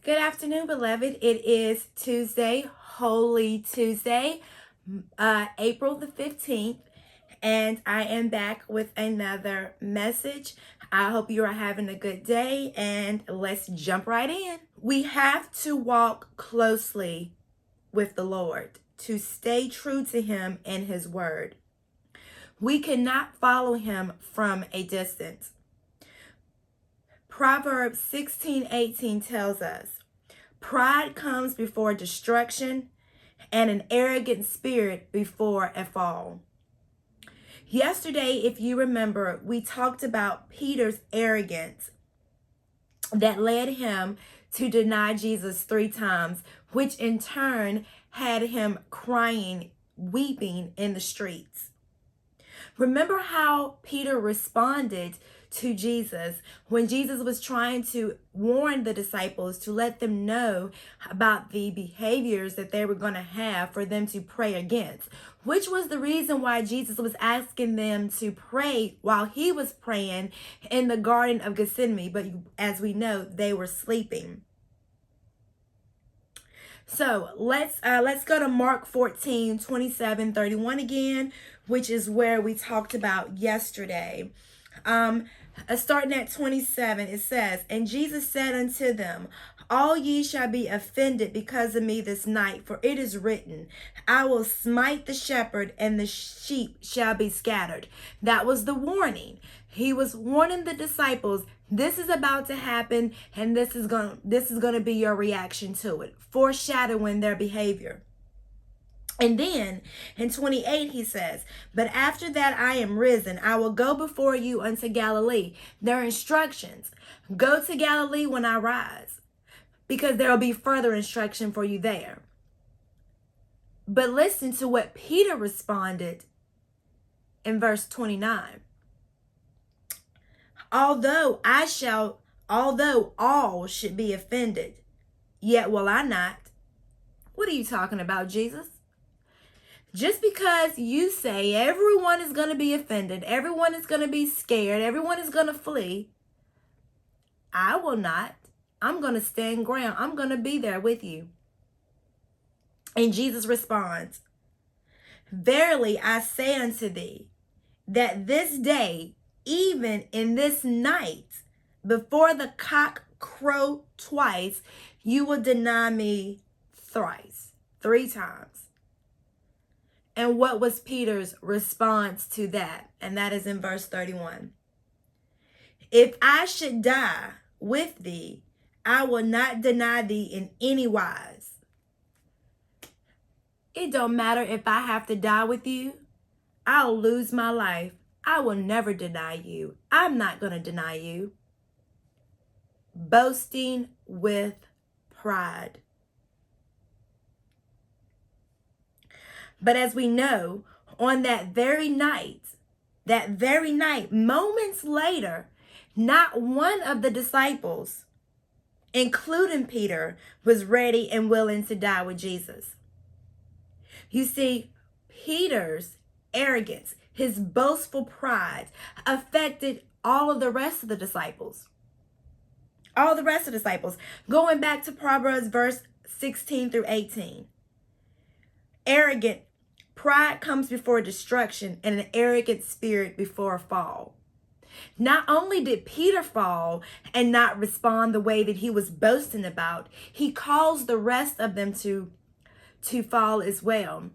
Good afternoon, beloved. It is Tuesday, Holy Tuesday, April the 15th, and I am back with another message. I hope you are having a good day, and let's jump right in. We have to walk closely with the Lord to stay true to Him and His Word. We cannot follow Him from a distance. Proverbs 16:18 tells us, pride comes before destruction and an arrogant spirit before a fall. Yesterday, if you remember, we talked about Peter's arrogance that led him to deny Jesus 3 times, which in turn had him crying, weeping in the streets. Remember how Peter responded to Jesus when Jesus was trying to warn the disciples to let them know about the behaviors that they were going to have for them to pray against, which was the reason why Jesus was asking them to pray while he was praying in the Garden of Gethsemane. But as we know, they were sleeping. So let's go to Mark 14:27-31 again, which is where we talked about yesterday. Starting at 27, it says, and Jesus said unto them, all ye shall be offended because of me this night, for it is written, I will smite the shepherd, and the sheep shall be scattered. That was the warning. He was warning the disciples, this is about to happen, and this is going to be your reaction to it, foreshadowing their behavior. And then in 28, he says, but after that I am risen, I will go before you unto Galilee. Their instructions, go to Galilee when I rise, because there will be further instruction for you there. But listen to what Peter responded in verse 29. Although all should be offended, yet will I not. What are you talking about, Jesus? Just because you say everyone is going to be offended, everyone is going to be scared, everyone is going to flee, I will not. I'm going to stand ground. I'm going to be there with you. And Jesus responds, verily I say unto thee, that this day, even in this night, before the cock crow twice, you will deny me thrice, 3 times. And what was Peter's response to that? And that is in verse 31. If I should die with thee, I will not deny thee in any wise. It don't matter if I have to die with you. I'll lose my life. I will never deny you. I'm not going to deny you. Boasting with pride. But as we know, on that very night, moments later, not one of the disciples, including Peter, was ready and willing to die with Jesus. You see, Peter's arrogance, his boastful pride, affected all of the rest of the disciples. All the rest of the disciples. Going back to Proverbs verse 16-18. Pride comes before destruction, and an arrogant spirit before a fall. Not only did Peter fall and not respond the way that he was boasting about, he caused the rest of them to fall as well.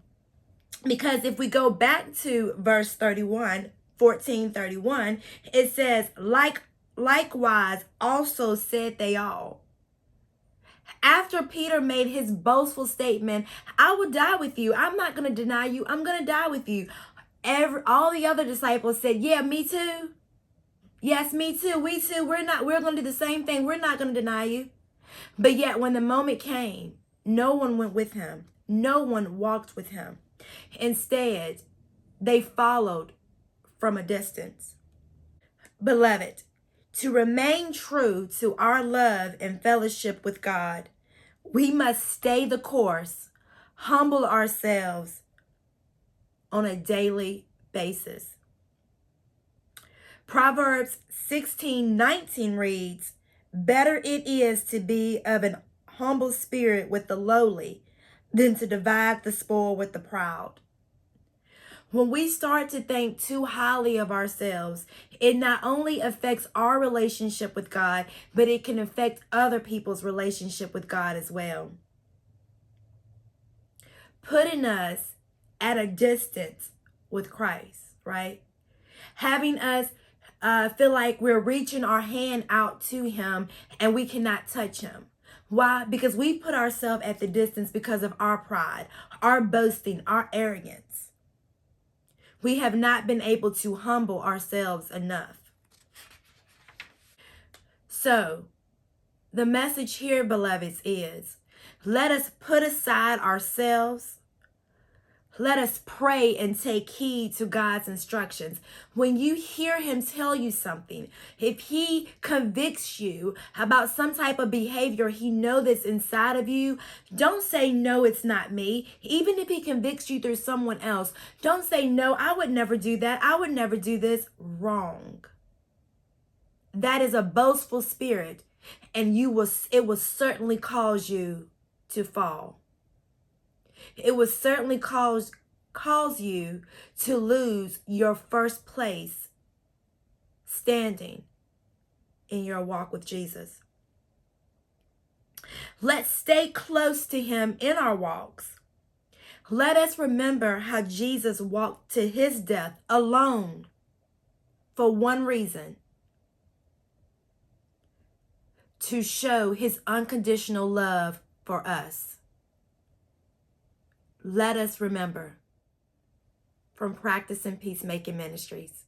Because if we go back to verse 14:31, it says, likewise also said they all. After Peter made his boastful statement, I will die with you. I'm not going to deny you. I'm going to die with you. All the other disciples said, yeah, me too. Yes, me too. We too. We're going to do the same thing. We're not going to deny you. But yet when the moment came, no one went with him. No one walked with him. Instead, they followed from a distance. Beloved, to remain true to our love and fellowship with God, we must stay the course, humble ourselves on a daily basis. Proverbs 16:19 reads, better it is to be of an humble spirit with the lowly than to divide the spoil with the proud. When we start to think too highly of ourselves, it not only affects our relationship with God, but it can affect other people's relationship with God as well. Putting us at a distance with Christ, right? Having us feel like we're reaching our hand out to him and we cannot touch him. Why? Because we put ourselves at the distance because of our pride, our boasting, our arrogance. We have not been able to humble ourselves enough. So, the message here, beloveds, is let us put aside ourselves. Let us pray and take heed to God's instructions. When you hear him tell you something, if he convicts you about some type of behavior, he knows that's inside of you, don't say, no, it's not me. Even if he convicts you through someone else, don't say, no, I would never do that. I would never do this. Wrong. That is a boastful spirit, and it will certainly cause you to fall. It will certainly cause you to lose your first place standing in your walk with Jesus. Let's stay close to him in our walks. Let us remember how Jesus walked to his death alone for one reason: to show his unconditional love for us. Let us remember. From Practicing Peacemaking Ministries.